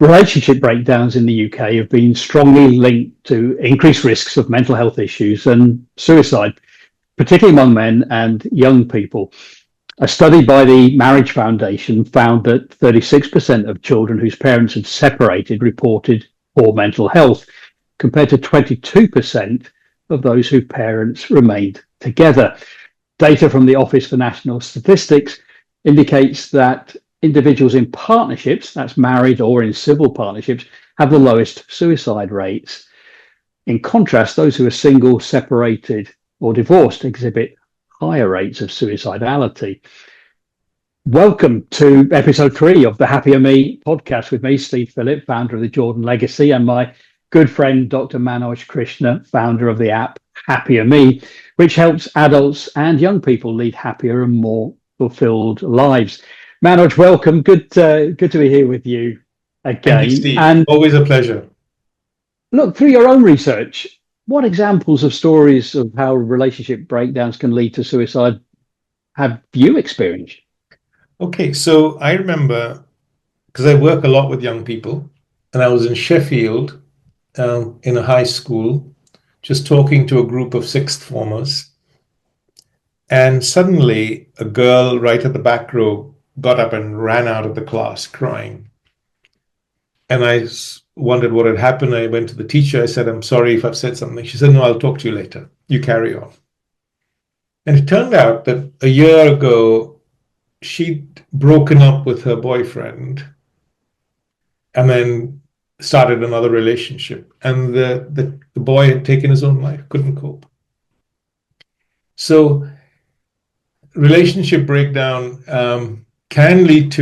Relationship breakdowns in the UK have been strongly linked to increased risks of mental health issues and suicide, particularly among men and young people. A study by the Marriage Foundation found that 36% of children whose parents had separated reported poor mental health, compared to 22% of those whose parents remained together. Data from the Office for National Statistics indicates that individuals in partnerships, that's married or in civil partnerships, have the lowest suicide rates. In contrast, those who are single, separated, or divorced exhibit higher rates of suicidality. Welcome to episode 3 of the HappierMe Podcast with me, Steve Phillip, founder of the Jordan Legacy, and my good friend, Dr. Manoj Krishna, founder of the app HappierMe, which helps adults and young people lead happier and more fulfilled lives. Manoj, welcome. Good to be here with you again. Thank you, Steve. And always a pleasure. Look, through your own research, what examples of stories of how relationship breakdowns can lead to suicide have you experienced? Okay, so I remember, because I work a lot with young people, and I was in Sheffield in a high school, just talking to a group of sixth formers. And suddenly a girl right at the back row got up and ran out of the class crying. And I wondered what had happened. I went to the teacher. I said, "I'm sorry if I've said something." She said, "No, I'll talk to you later. You carry on." And it turned out that a year ago, she'd broken up with her boyfriend and then started another relationship. And the boy had taken his own life, couldn't cope. So relationship breakdown can lead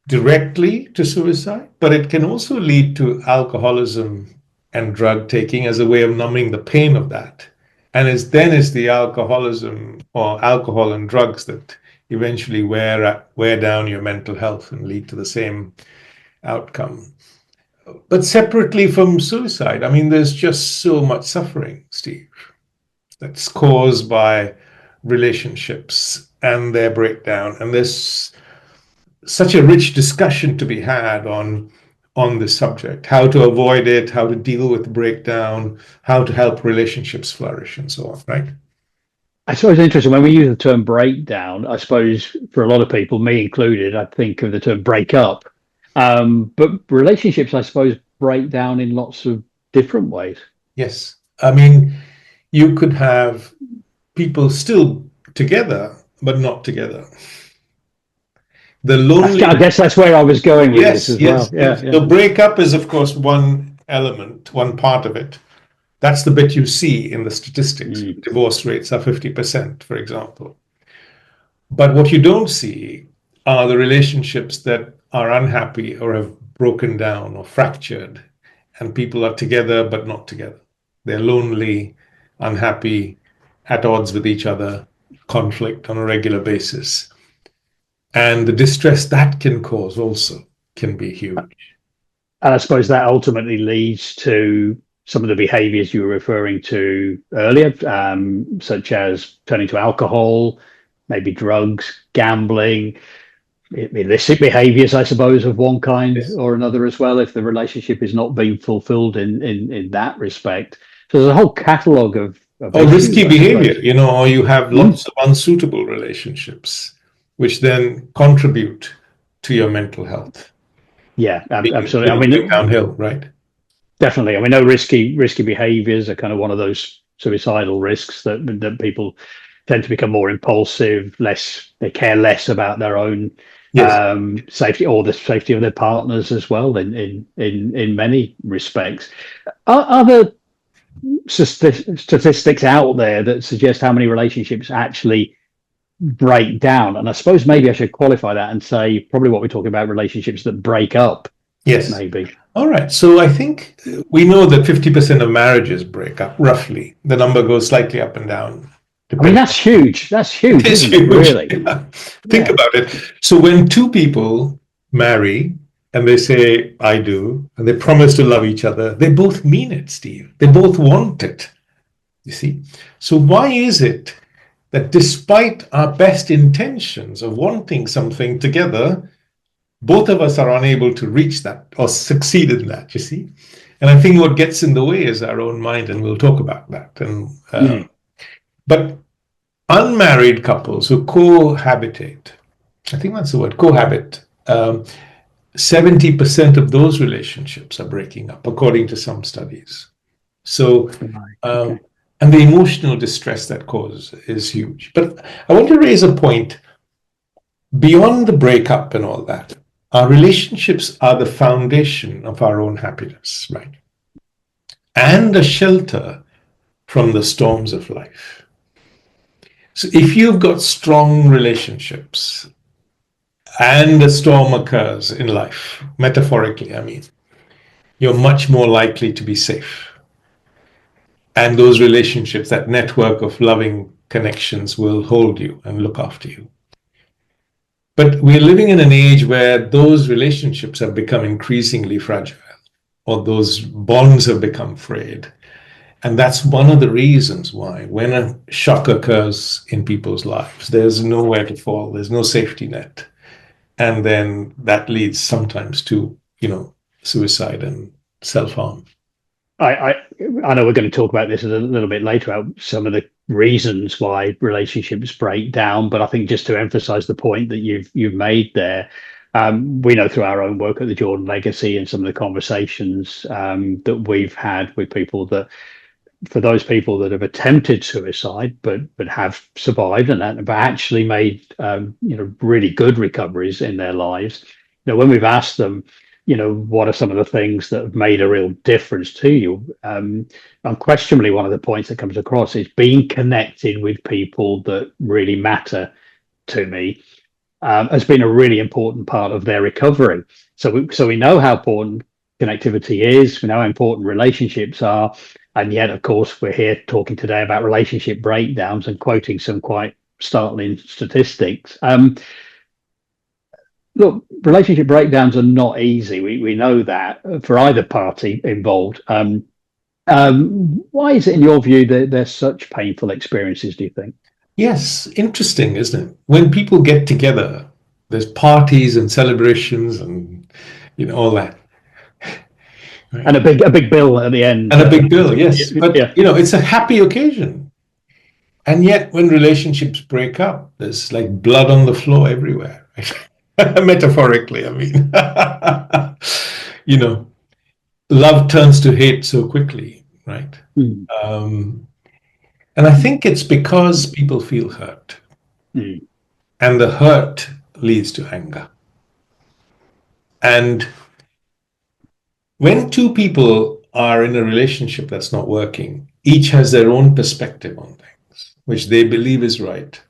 directly to suicide, but it can also lead to alcoholism and drug taking as a way of numbing the pain of that. And it's the alcoholism or alcohol and drugs that eventually wear down your mental health and lead to the same outcome. But separately from suicide, I mean, there's just so much suffering, Steve, that's caused by relationships and their breakdown. And there's such a rich discussion to be had on this subject, how to avoid it, how to deal with breakdown, how to help relationships flourish, and so on, right? I suppose it's interesting when we use the term breakdown. I suppose for a lot of people, me included, I think of the term breakup. But relationships, I suppose, break down in lots of different ways. Yes. I mean, you could have people still together, but not together. I guess that's where I was going with this as well. Yeah. The breakup is, of course, one element, one part of it. That's the bit you see in the statistics. Divorce rates are 50%, for example. But what you don't see are the relationships that are unhappy or have broken down or fractured, and people are together but not together. They're lonely, unhappy, at odds with each other, conflict on a regular basis. And the distress that can cause also can be huge. And I suppose that ultimately leads to some of the behaviors you were referring to earlier, such as turning to alcohol, maybe drugs, gambling, illicit behaviors, I suppose, of one kind or another as well, if the relationship is not being fulfilled in that respect. So there's a whole catalogue of risky behavior, or you have lots of unsuitable relationships, which then contribute to your mental health. Yeah, absolutely. I mean, downhill, right? Definitely. I mean, no risky behaviors are kind of one of those suicidal risks that people tend to become more impulsive, they care less about their own safety or the safety of their partners as well in many respects. Are there statistics out there that suggest how many relationships actually break down? And I suppose maybe I should qualify that and say probably what we're talking about, relationships that break up. Yes. Maybe. All right. So I think we know that 50% of marriages break up, roughly. The number goes slightly up and down. I mean, that's huge. That's huge, isn't it, really? Yeah. Think about it. So when two people marry and they say, "I do," and they promise to love each other, they both mean it, Steve. They both want it, you see. So why is it that despite our best intentions of wanting something together, both of us are unable to reach that or succeed in that, you see. And I think what gets in the way is our own mind, and we'll talk about that. But unmarried couples who cohabitate, I think that's the word, cohabit, 70% of those relationships are breaking up, according to some studies. So, and the emotional distress that causes is huge. But I want to raise a point beyond the breakup and all that. Our relationships are the foundation of our own happiness, right? And a shelter from the storms of life. So if you've got strong relationships and a storm occurs in life, metaphorically, I mean, you're much more likely to be safe. And those relationships, that network of loving connections will hold you and look after you. But we're living in an age where those relationships have become increasingly fragile, or those bonds have become frayed. And that's one of the reasons why, when a shock occurs in people's lives, there's nowhere to fall, there's no safety net. And then that leads sometimes to, suicide and self-harm. I know we're going to talk about this a little bit later, about some of the reasons why relationships break down, but I think just to emphasize the point that you've made there, we know through our own work at the Jordan Legacy and some of the conversations that we've had with people, that for those people that have attempted suicide but have survived and have actually made really good recoveries in their lives, when we've asked them, what are some of the things that have made a real difference to you? Unquestionably, one of the points that comes across is being connected with people that really matter to me has been a really important part of their recovery. So we know how important connectivity is, we know how important relationships are, and yet, of course, we're here talking today about relationship breakdowns and quoting some quite startling statistics. Look, relationship breakdowns are not easy. We know that for either party involved. Why is it, in your view, that they're such painful experiences, do you think? Yes, interesting, isn't it? When people get together, there's parties and celebrations and all that. Right. And a big bill at the end. And a big bill, yes. But it's a happy occasion. And yet when relationships break up, there's like blood on the floor everywhere. Right? Metaphorically, I mean. Love turns to hate so quickly, right? And I think it's because people feel hurt. And the hurt leads to anger. And when two people are in a relationship that's not working, each has their own perspective on things, which they believe is right.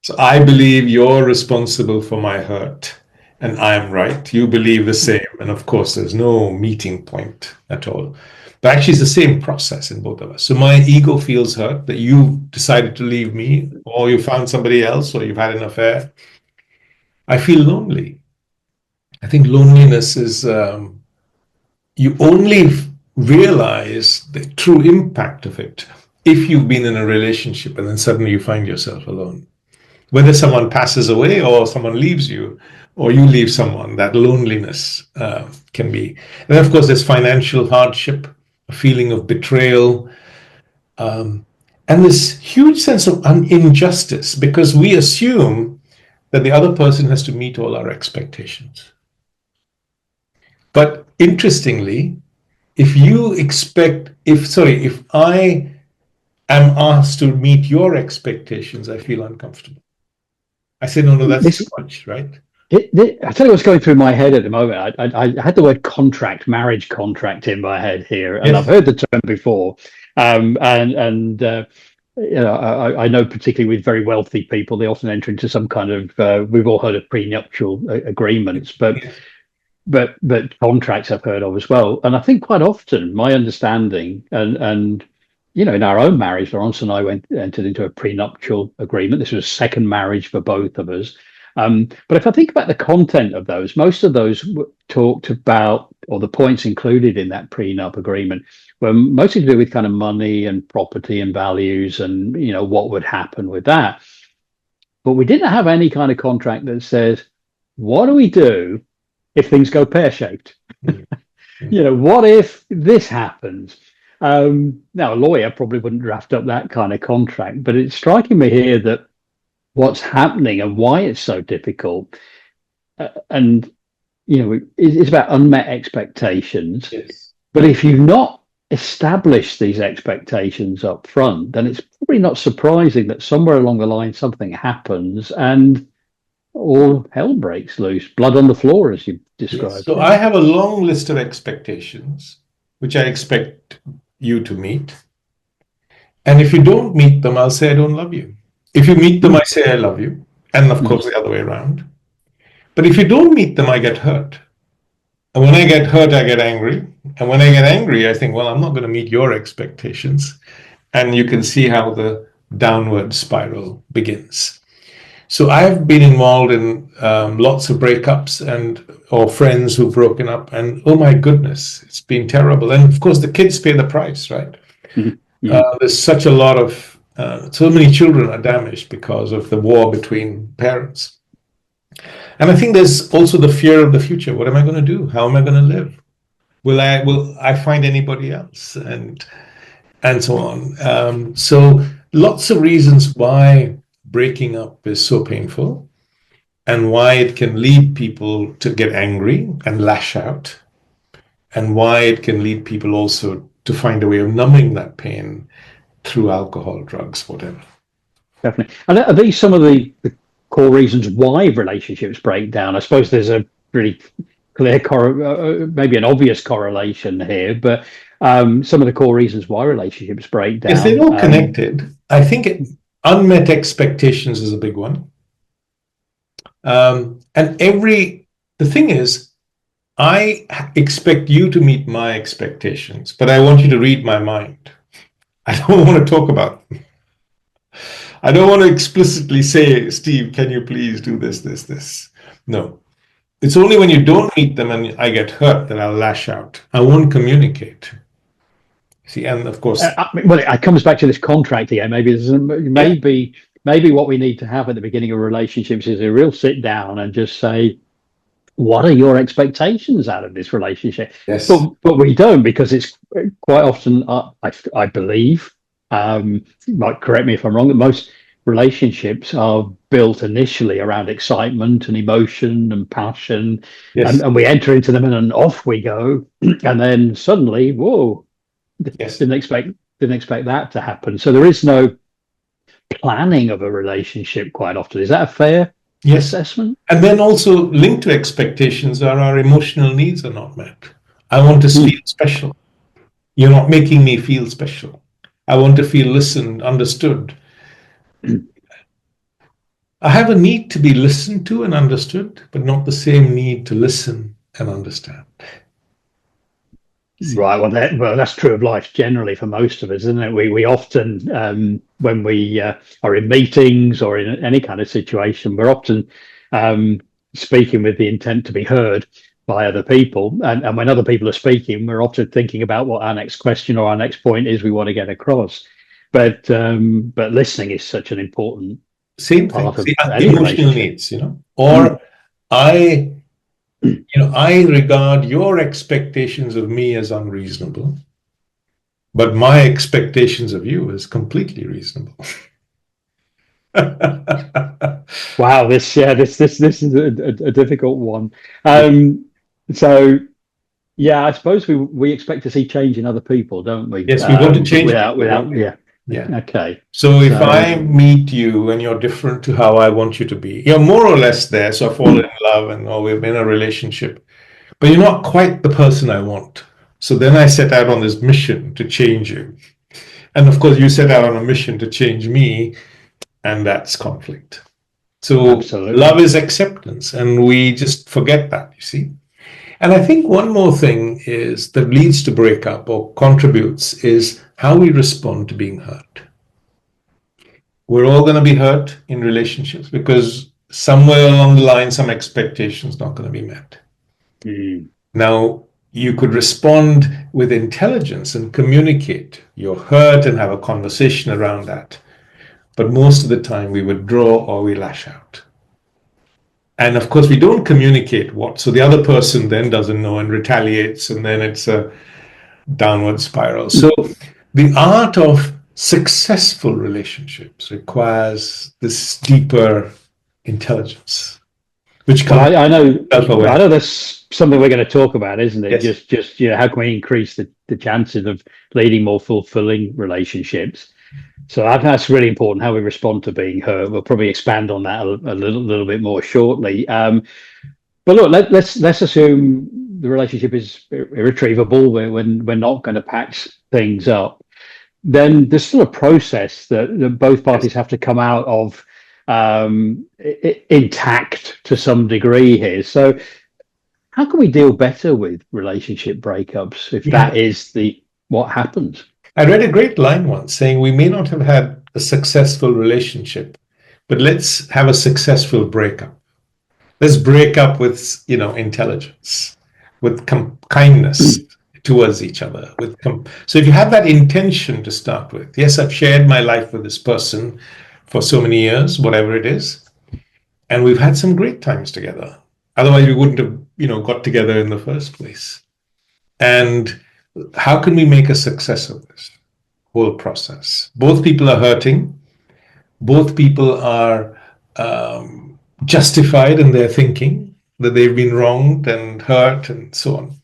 So I believe you're responsible for my hurt, and I'm right. You believe the same. And of course, there's no meeting point at all. But actually, it's the same process in both of us. So my ego feels hurt that you decided to leave me, or you found somebody else, or you've had an affair. I feel lonely. I think loneliness is, you only realize the true impact of it if you've been in a relationship and then suddenly you find yourself alone. Whether someone passes away or someone leaves you or you leave someone, that loneliness can be. And then, of course, there's financial hardship, a feeling of betrayal, and this huge sense of injustice because we assume that the other person has to meet all our expectations. But interestingly, if I am asked to meet your expectations, I feel uncomfortable. I say, no, that's too much, right? I tell you what's going through my head at the moment. I had the word marriage contract in my head here, and yes. I've heard the term before. I know particularly with very wealthy people, they often enter into some kind of, we've all heard of prenuptial agreements, but contracts I've heard of as well. And I think quite often my understanding and in our own marriage, Laurence and I entered into a prenuptial agreement. This was a second marriage for both of us. But if I think about the content of those, most of those talked about, or the points included in that prenup agreement were mostly to do with kind of money and property and values and, what would happen with that. But we didn't have any kind of contract that says, what do we do if things go pear-shaped? Mm. What if this happens? Now, a lawyer probably wouldn't draft up that kind of contract, but it's striking me here that what's happening and why it's so difficult, and it's about unmet expectations. Yes. But if you've not established these expectations up front, then it's probably not surprising that somewhere along the line something happens and all hell breaks loose, blood on the floor, as you described. Yes. So I have a long list of expectations, which I expect you to meet. And if you don't meet them, I'll say I don't love you. If you meet them, I say I love you. And of course, the other way around. But if you don't meet them, I get hurt. And when I get hurt, I get angry. And when I get angry, I think, well, I'm not going to meet your expectations. And you can see how the downward spiral begins. So I've been involved in lots of breakups or friends who've broken up. And oh my goodness, it's been terrible. And of course, the kids pay the price, right? Mm-hmm. There's such a lot of, so many children are damaged because of the war between parents. And I think there's also the fear of the future. What am I going to do? How am I going to live? Will I find anybody else? And so on. So lots of reasons why breaking up is so painful and why it can lead people to get angry and lash out, and why it can lead people also to find a way of numbing that pain through alcohol, drugs, whatever. Definitely. And are these some of the core reasons why relationships break down? I suppose there's a really clear, maybe an obvious correlation here, but some of the core reasons why relationships break down. Yes, they're all connected. I think unmet expectations is a big one. And the thing is, I expect you to meet my expectations, but I want you to read my mind. I don't want to talk about them. I don't want to explicitly say, Steve, can you please do this? No. It's only when you don't meet them and I get hurt that I'll lash out. I won't communicate. See, and of course... well, it comes back to this contract here. Maybe what we need to have at the beginning of relationships is a real sit down and just say, what are your expectations out of this relationship? Yes. But we don't, because it's quite often, I believe, you might correct me if I'm wrong, that most relationships are built initially around excitement and emotion and passion. Yes. And we enter into them and off we go. And then suddenly, whoa, yes. didn't expect that to happen. So there is no planning of a relationship quite often. Is that a fair assessment? And then also linked to expectations are our emotional needs are not met. I want to feel special. You're not making me feel special. I want to feel listened, understood. I have a need to be listened to and understood, but not the same need to listen and understand. Right. Well, that's true of life generally for most of us, isn't it? We often, when we are in meetings or in any kind of situation, we're often speaking with the intent to be heard by other people. And when other people are speaking, we're often thinking about what our next question or our next point is we want to get across. But listening is such an important part of any emotional needs, or I regard your expectations of me as unreasonable, but my expectations of you is completely reasonable. Wow, this is a difficult one. So, yeah, I suppose we expect to see change in other people, don't we? Yes, we want to change without Yeah. Okay. So if I meet you and you're different to how I want you to be, you're more or less there. So I fall in love or we're in a relationship, but you're not quite the person I want. So then I set out on this mission to change you. And of course, you set out on a mission to change me, and that's conflict. So Absolutely. Love is acceptance, and we just forget that, you see. And I think one more thing is that leads to breakup or contributes is how we respond to being hurt. We're all going to be hurt in relationships because somewhere along the line, some expectation's not going to be met. Now, you could respond with intelligence and communicate your hurt and have a conversation around that. But most of the time we withdraw or we lash out. And of course, we don't communicate what. So the other person then doesn't know and retaliates, and then it's a downward spiral. So the art of successful relationships requires this deeper intelligence, which comes Well, I know self-aware. that's something we're going to talk about, isn't it? Yes. Just how can we increase the chances of leading more fulfilling relationships? So that's really important, how we respond to being hurt. We'll probably expand on that a little bit more shortly. But look, let's assume the relationship is irretrievable. We're not going to patch things up. Then there's still a process that both Yes. parties have to come out of intact to some degree here. So how can we deal better with relationship breakups if Yeah. that is what happens? I read a great line once saying we may not have had a successful relationship, but let's have a successful breakup. Let's break up with, intelligence, with kindness towards each other. So if you have that intention to start with, yes, I've shared my life with this person for so many years, whatever it is, and we've had some great times together. Otherwise, we wouldn't have, got together in the first place. And how can we make a success of this whole process? Both people are hurting. Both people are justified in their thinking that they've been wronged and hurt and so on.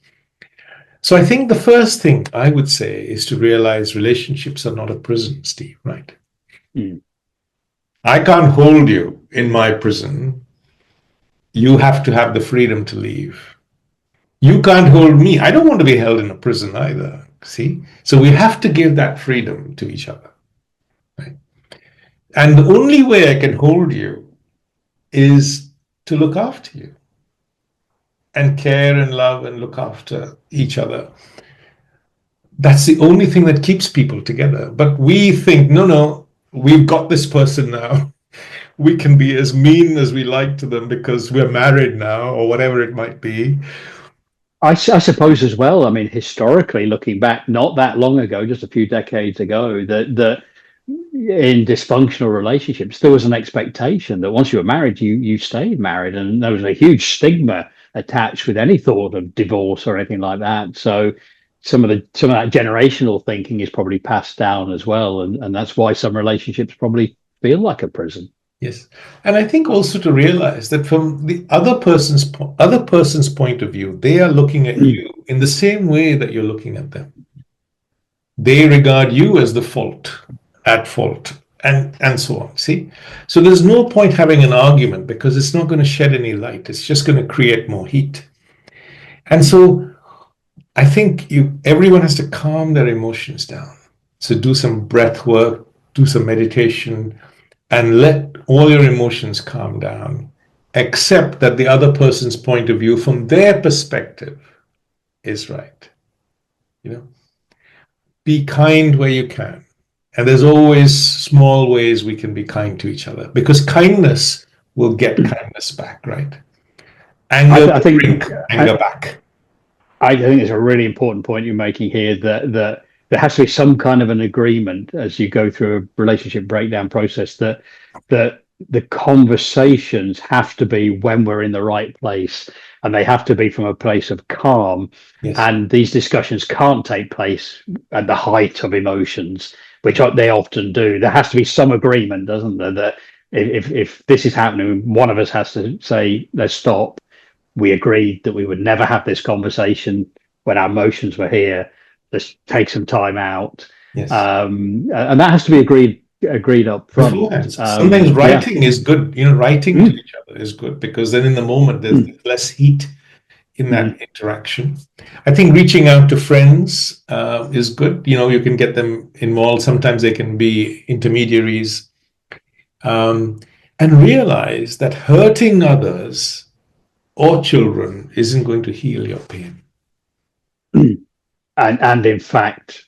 So I think the first thing I would say is to realize relationships are not a prison, Steve, right? Mm. I can't hold you in my prison. You have to have the freedom to leave. You can't hold me. I don't want to be held in a prison either. See? So we have to give that freedom to each other. Right? And the only way I can hold you is to look after you and care and love and look after each other. That's the only thing that keeps people together. But we think, no, we've got this person now. We can be as mean as we like to them because we're married now, or whatever it might be. I suppose as well. I mean, historically, looking back, not that long ago, just a few decades ago, that in dysfunctional relationships, there was an expectation that once you were married, you stayed married, and there was a huge stigma attached with any thought of divorce or anything like that. So some of that generational thinking is probably passed down as well, and that's why some relationships probably feel like a prison. Yes. And I think also to realize that from the other person's point of view, they are looking at you in the same way that you're looking at them. They regard you as the fault, at fault, and so on. See? So there's no point having an argument because it's not going to shed any light. It's just going to create more heat. And so I think everyone has to calm their emotions down. So do some breath work, do some meditation, and let all your emotions calm down. Accept that the other person's point of view from their perspective is right. Be kind where you can. And there's always small ways we can be kind to each other because kindness will get kindness back, right? Anger I think bring anger back. I think it's a really important point you're making here that there has to be some kind of an agreement as you go through a relationship breakdown process that the conversations have to be when we're in the right place and they have to be from a place of calm. Yes. And these discussions can't take place at the height of emotions, which they often do. There has to be some agreement, doesn't there, that if this is happening, one of us has to say, let's stop. We agreed that we would never have this conversation when our emotions were here. Let's take some time out. Yes. And that has to be agreed up front. Sometimes writing is good. Writing to each other is good because then in the moment there's less heat in that interaction. I think reaching out to friends is good. You can get them involved. Sometimes they can be intermediaries. And realize that hurting others or children isn't going to heal your pain. And in fact,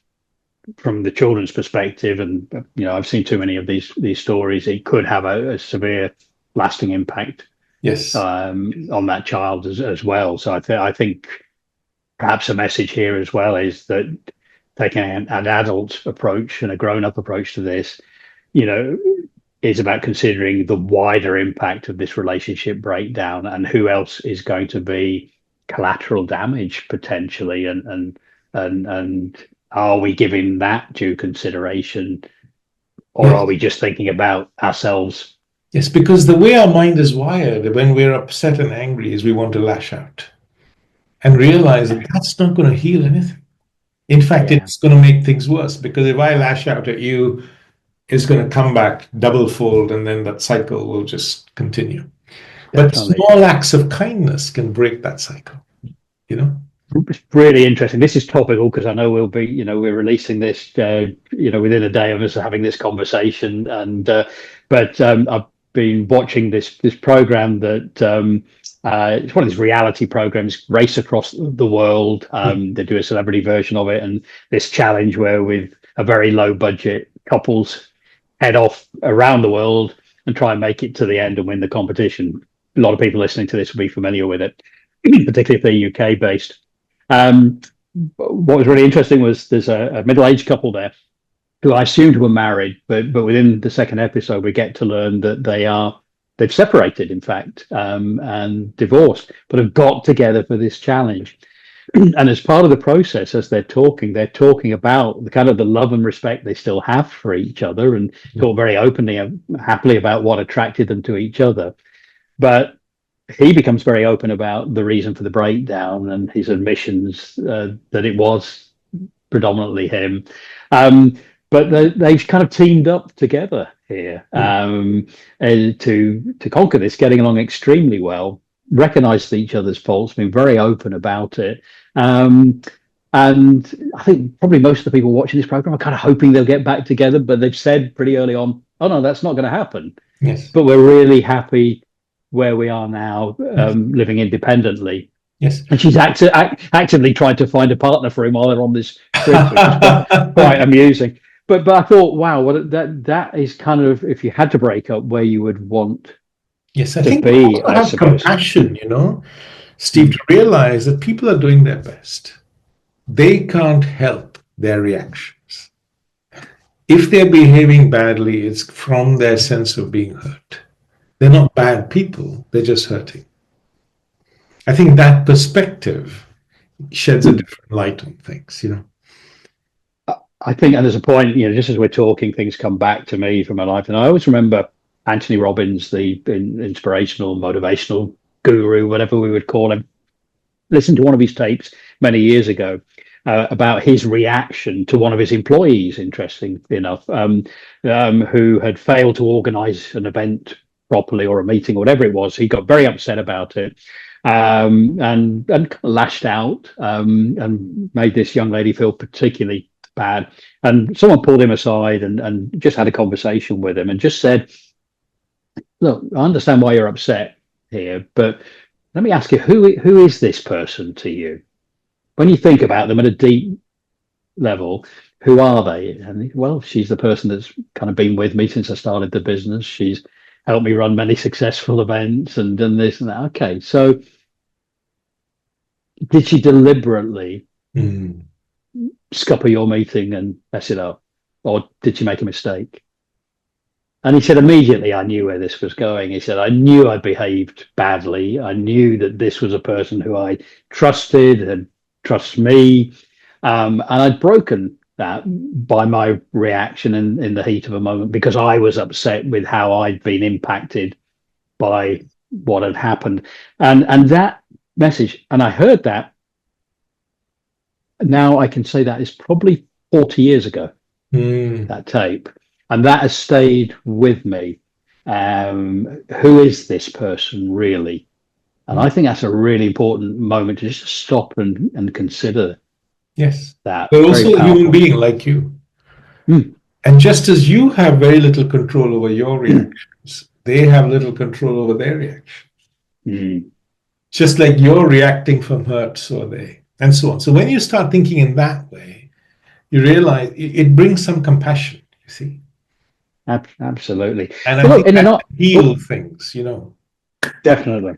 from the children's perspective, and I've seen too many of these stories, it could have a severe, lasting impact. Yes, on that child as well. So I think perhaps a message here as well is that taking an adult approach and a grown-up approach to this, is about considering the wider impact of this relationship breakdown and who else is going to be collateral damage potentially, and are we giving that due consideration, or Yes. are we just thinking about ourselves? Yes, because the way our mind is wired when we're upset and angry is we want to lash out and realize that that's not going to heal anything. In fact, Yeah, it's going to make things worse, because if I lash out at you, it's going to come back double fold, and then that cycle will just continue. But definitely. small acts of kindness can break that cycle, you know? It's really interesting. This is topical because I know we're releasing this, within a day of us having this conversation. And but I've been watching this program that it's one of these reality programs, race across the world. They do a celebrity version of it, and this challenge where with a very low budget couples head off around the world and try and make it to the end and win the competition. A lot of people listening to this will be familiar with it, particularly if they're UK based. What was really interesting was there's a middle-aged couple there who I assumed were married, but within the second episode we get to learn that they've separated, in fact, and divorced, but have got together for this challenge. And as part of the process, as they're talking about the kind of the love and respect they still have for each other, and talk very openly and happily about what attracted them to each other. But he becomes very open about the reason for the breakdown and his admissions that it was predominantly him. But they've kind of teamed up together here to conquer this, getting along extremely well, recognized each other's faults, been very open about it. And I think probably most of the people watching this program are kind of hoping they'll get back together, but they've said pretty early on, oh no, that's not going to happen. Yes. But we're really happy where we are now, living independently. Yes. And she's actively trying to find a partner for him while they're on this trip, which is quite amusing. But I thought, wow, that is kind of, if you had to break up, where you would want Yes, I to think be, also have compassion, Steve, to realize that people are doing their best. They can't help their reactions. If they're behaving badly, it's from their sense of being hurt. They're not bad people, they're just hurting. I think that perspective sheds a different light on things, I think, and there's a point, just as we're talking, things come back to me from my life. And I always remember Anthony Robbins, the inspirational, motivational guru, whatever we would call him, listened to one of his tapes many years ago about his reaction to one of his employees, interesting enough, who had failed to organize an event properly or a meeting or whatever it was. He got very upset about it and kind of lashed out and made this young lady feel particularly bad. And someone pulled him aside and just had a conversation with him and just said, look, I understand why you're upset here, but let me ask you, who is this person to you? When you think about them at a deep level, who are they? And well, she's the person that's kind of been with me since I started the business. She's helped me run many successful events and done this and that. Okay, so did she deliberately scupper your meeting and mess it up, or did she make a mistake? And he said, immediately I knew where this was going. He said, I knew I behaved badly. I knew that this was a person who I trusted and trusts me. And I'd broken that by my reaction in the heat of a moment, because I was upset with how I'd been impacted by what had happened. And that message, and I heard that, now I can say that is probably 40 years ago, that tape. And that has stayed with me. Who is this person really? And I think that's a really important moment to just stop and consider. Yes. That. They're also a human being like you. And just as you have very little control over your reactions, they have little control over their reactions. Just like you're reacting from hurt, so are they, and so on. So when you start thinking in that way, you realize it brings some compassion, you see. Absolutely. And I think that heal things, Definitely.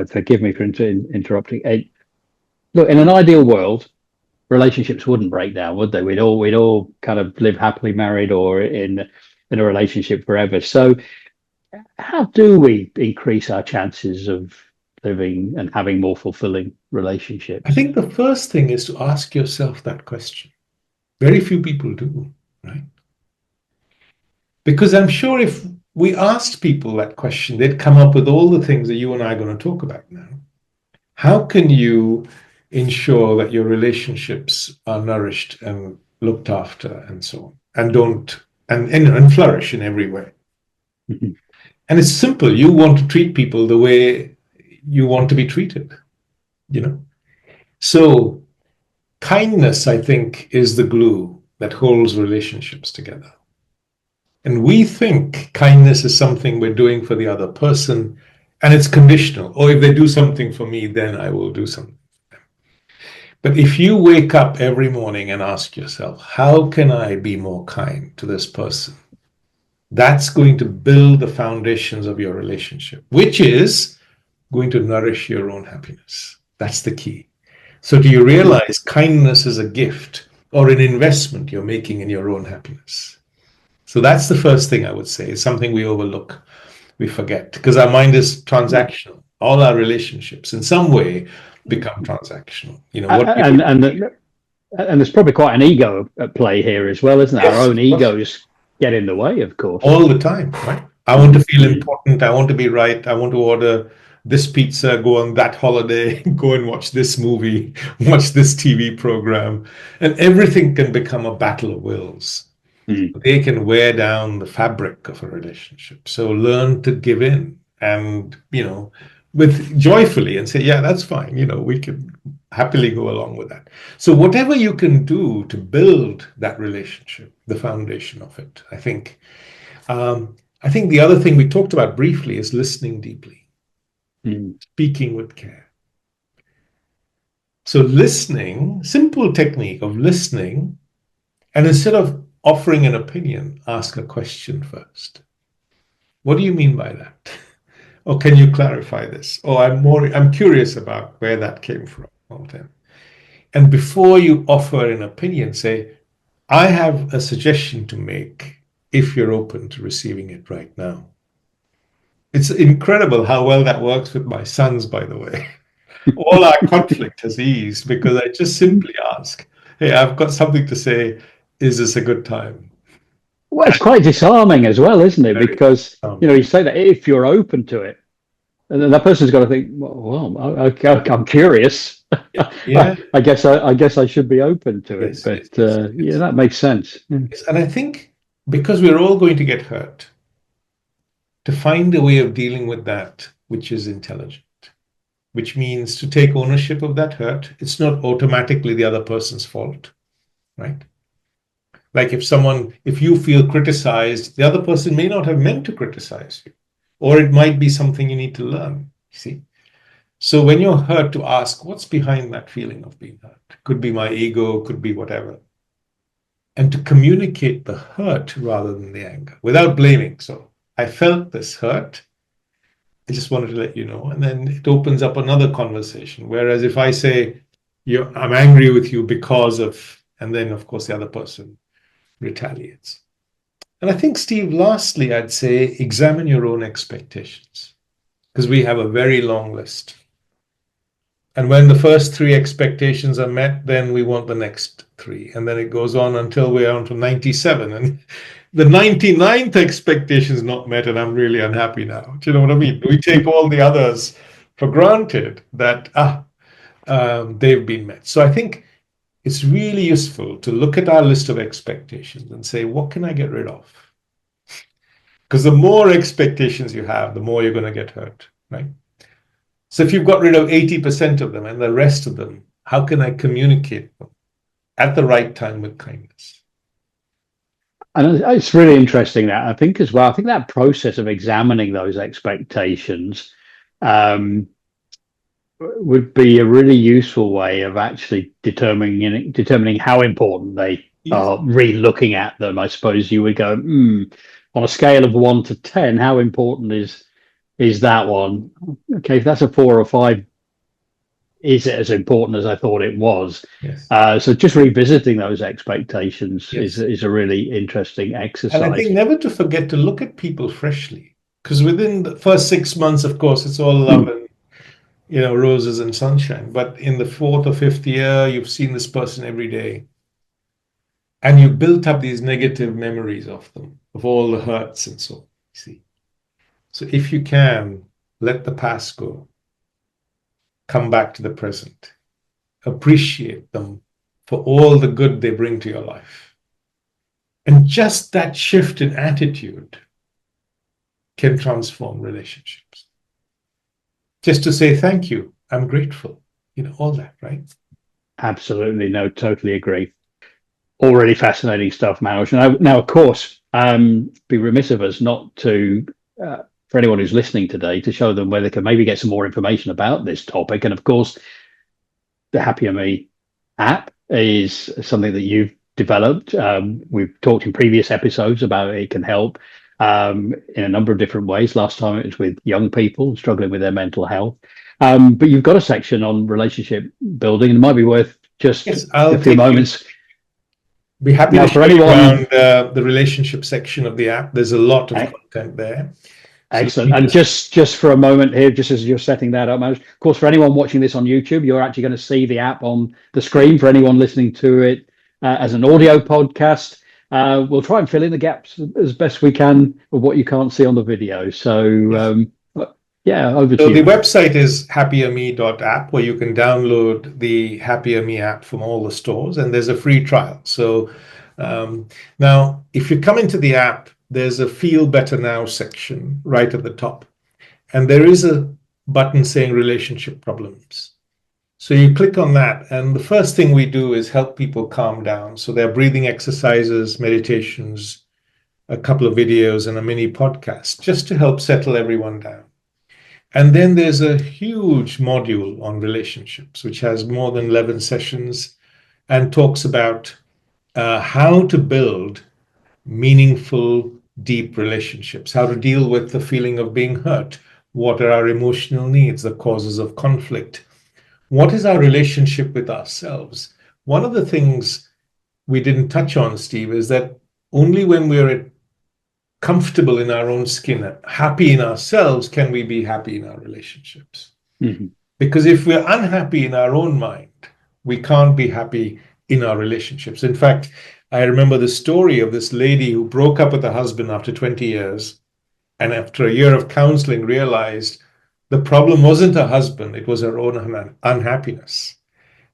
Forgive me for interrupting. Look, in an ideal world, relationships wouldn't break down, would they? We'd all kind of live happily married or in in a relationship forever. So how do we increase our chances of living and having more fulfilling relationships? I think the first thing is to ask yourself that question. Very few people do, right? Because I'm sure if we asked people that question, they'd come up with all the things that you and I are going to talk about now. How can you ensure that your relationships are nourished and looked after and so on, and don't and flourish in every way? Mhm. And it's simple. You want to treat people the way you want to be treated, you know? So kindness, I think, is the glue that holds relationships together. And we think kindness is something we're doing for the other person, and it's conditional. Or if they do something for me, then I will do something. But if you wake up every morning and ask yourself, how can I be more kind to this person? That's going to build the foundations of your relationship, which is going to nourish your own happiness. That's the key. So do you realize kindness is a gift or an investment you're making in your own happiness? So that's the first thing I would say. It's something we overlook, we forget, because our mind is transactional. All our relationships in some way become transactional. You know what? And there's probably quite an ego at play here as well, isn't there? Yes, Our own egos get in the way, of course. all the time, right? I want to feel important. I want to be right. I want to order this pizza, go on that holiday, go and watch this movie, watch this TV program. And everything can become a battle of wills. They can wear down the fabric of a relationship. So learn to give in and, with joyfully and say, yeah, that's fine. We can happily go along with that. So whatever you can do to build that relationship, the foundation of it, I think the other thing we talked about briefly is listening deeply, speaking with care. So listening, simple technique of listening, and instead of offering an opinion, ask a question first. What do you mean by that? Or can you clarify this? Or I'm curious about where that came from. And before you offer an opinion, say, I have a suggestion to make if you're open to receiving it right now. It's incredible how well that works with my sons, by the way. All our conflict has eased because I just simply ask, hey, I've got something to say. Is this a good time? Well, it's quite disarming as well, isn't it? Because, you say that if you're open to it, and then that person's got to think, well, I'm curious. Yeah. I guess I should be open to it. But yeah, that makes sense. Yes. And I think because we're all going to get hurt, to find a way of dealing with that which is intelligent, which means to take ownership of that hurt. It's not automatically the other person's fault, right? Like if you feel criticized, the other person may not have meant to criticize you, or it might be something you need to learn, you see? So when you're hurt, to ask, what's behind that feeling of being hurt? Could be my ego, could be whatever. And to communicate the hurt rather than the anger, without blaming. So I felt this hurt. I just wanted to let you know. And then it opens up another conversation. Whereas if I say, I'm angry with you because of, and then of course the other person retaliates. And I think, Steve, lastly, I'd say examine your own expectations, because we have a very long list. And when the first 3 expectations are met, then we want the next 3. And then it goes on until we're on to 97. And the 99th expectation is not met, and I'm really unhappy now. Do you know what I mean? We take all the others for granted that, they've been met. So I think it's really useful to look at our list of expectations and say, what can I get rid of? Because the more expectations you have, the more you're going to get hurt, right? So if you've got rid of 80% of them and the rest of them, how can I communicate them at the right time with kindness? And it's really interesting that I think as well. I think that process of examining those expectations would be a really useful way of actually determining how important they are. Re-looking at them, I suppose you would go, on a scale of 1 to 10, how important is that one? Okay, if that's a 4 or 5, is it as important as I thought it was? Yes. So just revisiting those expectations Yes. is a really interesting And I exercise. think never to forget to look at people freshly, because within the first 6 months, of course, it's all love and roses and sunshine. But in the fourth or fifth year, you've seen this person every day, and you built up these negative memories of them, of all the hurts and so on. See, so if you can let the past go, come back to the present, appreciate them for all the good they bring to your life, and just that shift in attitude can transform relationships. Just to say thank you, I'm grateful, all that, right? Absolutely, no, totally agree. Already fascinating stuff, Manoj. Now, of course, be remiss of us not to, for anyone who's listening today, to show them where they can maybe get some more information about this topic. And of course, the HappierMe app is something that you've developed. We've talked in previous episodes about it can help in a number of different ways. Last time it was with young people struggling with their mental health. But you've got a section on relationship building, and it might be worth just a few moments. Be happy to show you around the relationship section of the app. There's a lot of content there. Excellent. And just for a moment here, just as you're setting that up, of course, for anyone watching this on YouTube, you're actually going to see the app on the screen. For anyone listening to it as an audio podcast, we'll try and fill in the gaps as best we can of what you can't see on the video. So, over to you. So the website is happierme.app, where you can download the HappierMe app from all the stores, and there's a free trial. So now, if you come into the app, there's a Feel Better Now section right at the top. And there is a button saying relationship problems. So you click on that, and the first thing we do is help people calm down. So there are breathing exercises, meditations, a couple of videos, and a mini podcast, just to help settle everyone down. And then there's a huge module on relationships, which has more than 11 sessions and talks about how to build meaningful, deep relationships, how to deal with the feeling of being hurt, what are our emotional needs, the causes of conflict, what is our relationship with ourselves. One of the things we didn't touch on, Steve, is that only when we're comfortable in our own skin, happy in ourselves, can we be happy in our relationships. Mm-hmm. Because if we're unhappy in our own mind, we can't be happy in our relationships. In fact, I remember the story of this lady who broke up with her husband after 20 years, and after a year of counseling realized the problem wasn't her husband, it was her own unhappiness.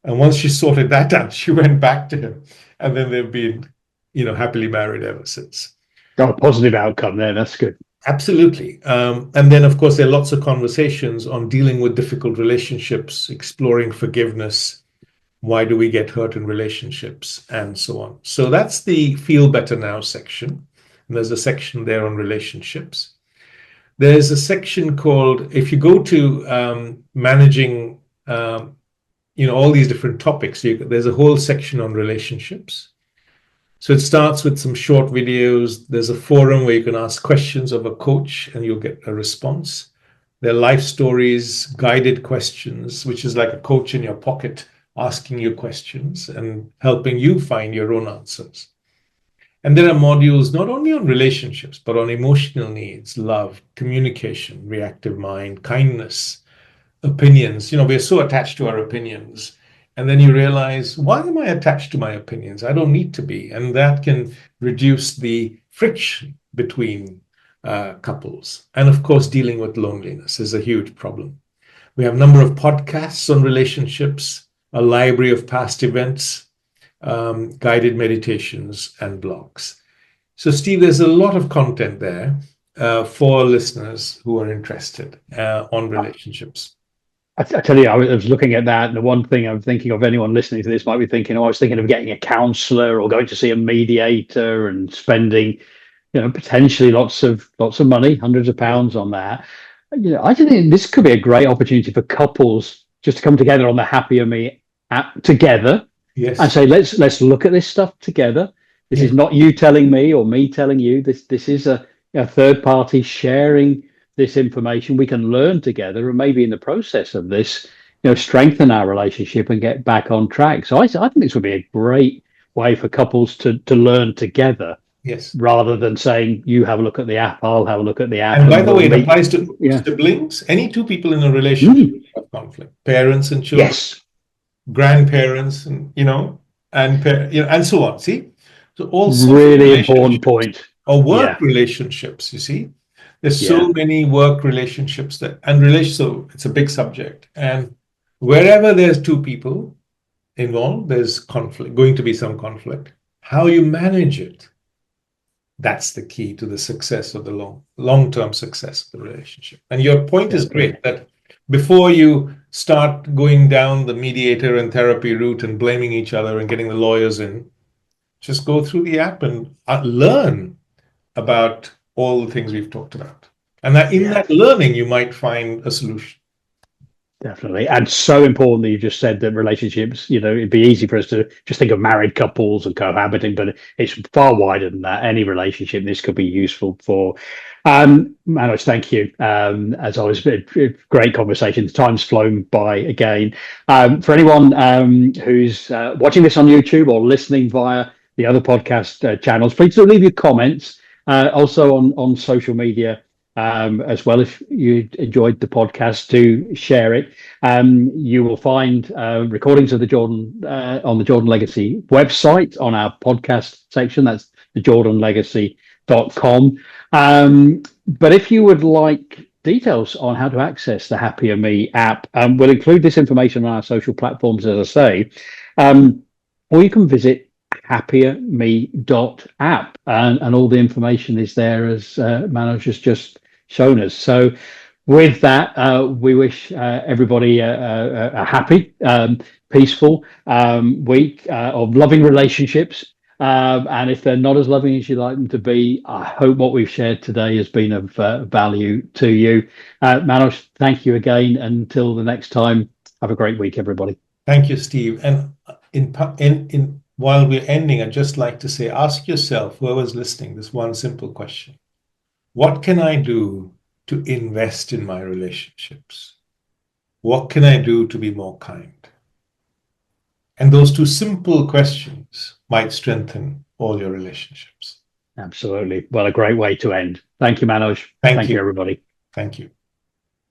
And once she sorted that out, she went back to him, and then they've been, happily married ever since. Got a positive outcome there. That's good. Absolutely. And then, of course, there are lots of conversations on dealing with difficult relationships, exploring forgiveness, why do we get hurt in relationships, and so on. So that's the Feel Better Now section. And there's a section there on relationships. There's a section called, if you go to managing, all these different topics, there's a whole section on relationships. So it starts with some short videos. There's a forum where you can ask questions of a coach and you'll get a response. There are life stories, guided questions, which is like a coach in your pocket asking you questions and helping you find your own answers. And there are modules not only on relationships, but on emotional needs, love, communication, reactive mind, kindness, opinions. We're so attached to our opinions. And then you realize, why am I attached to my opinions? I don't need to be. And that can reduce the friction between couples. And of course, dealing with loneliness is a huge problem. We have a number of podcasts on relationships, a library of past events, guided meditations, and blogs. So, Steve, there's a lot of content there for listeners who are interested on relationships. I tell you, I was looking at that, and the one thing I'm thinking of, anyone listening to this might be thinking, I was thinking of getting a counselor or going to see a mediator and spending, potentially lots of money, hundreds of pounds on that. I think this could be a great opportunity for couples just to come together on the HappierMe app together. Yes. And say, let's look at this stuff together. This is not you telling me or me telling you. This is a third party sharing this information. We can learn together, and maybe in the process of this, strengthen our relationship and get back on track. So I think this would be a great way for couples to learn together, Yes. rather than saying, you have a look at the app, I'll have a look at the app. And by the we'll way, it meet. applies to siblings, any two people in a relationship have conflict, parents and children, Yes, grandparents, and so on. See, so all sorts of really important relationships, point. or work Yeah, relationships. You see, there's yeah, so many work relationships so it's a big subject. And wherever there's two people involved, there's going to be some conflict. How you manage it, that's the key to the success of the long-term success of the relationship. And your point is definitely. great, that before you start going down the mediator and therapy route and blaming each other and getting the lawyers in, just go through the app and learn about all the things we've talked about. And in that learning, you might find a solution. Definitely. And so important that you just said that relationships, it'd be easy for us to just think of married couples and cohabiting, but it's far wider than that. Any relationship this could be useful for. Manoj, thank you. As always, great conversations. Time's flown by again. For anyone who's watching this on YouTube or listening via the other podcast channels, please do leave your comments. Also on social media. As well, if you enjoyed the podcast, to share it. You will find recordings of the Jordan on the Jordan Legacy website on our podcast section. That's thejordanlegacy.com. But if you would like details on how to access the HappierMe app, we'll include this information on our social platforms, as I say, or you can visit HappierMe.app, and all the information is there, as Manoj has just shown us. So with that, we wish everybody a happy, peaceful week of loving relationships. And if they're not as loving as you'd like them to be, I hope what we've shared today has been of value to you. Manoj, thank you again. Until the next time, have a great week, everybody. Thank you, Steve. And while we're ending, I'd just like to say, ask yourself, whoever's listening, this one simple question. What can I do to invest in my relationships? What can I do to be more kind? And those two simple questions might strengthen all your relationships. Absolutely. Well, a great way to end. Thank you, Manoj. Thank you, everybody. Thank you.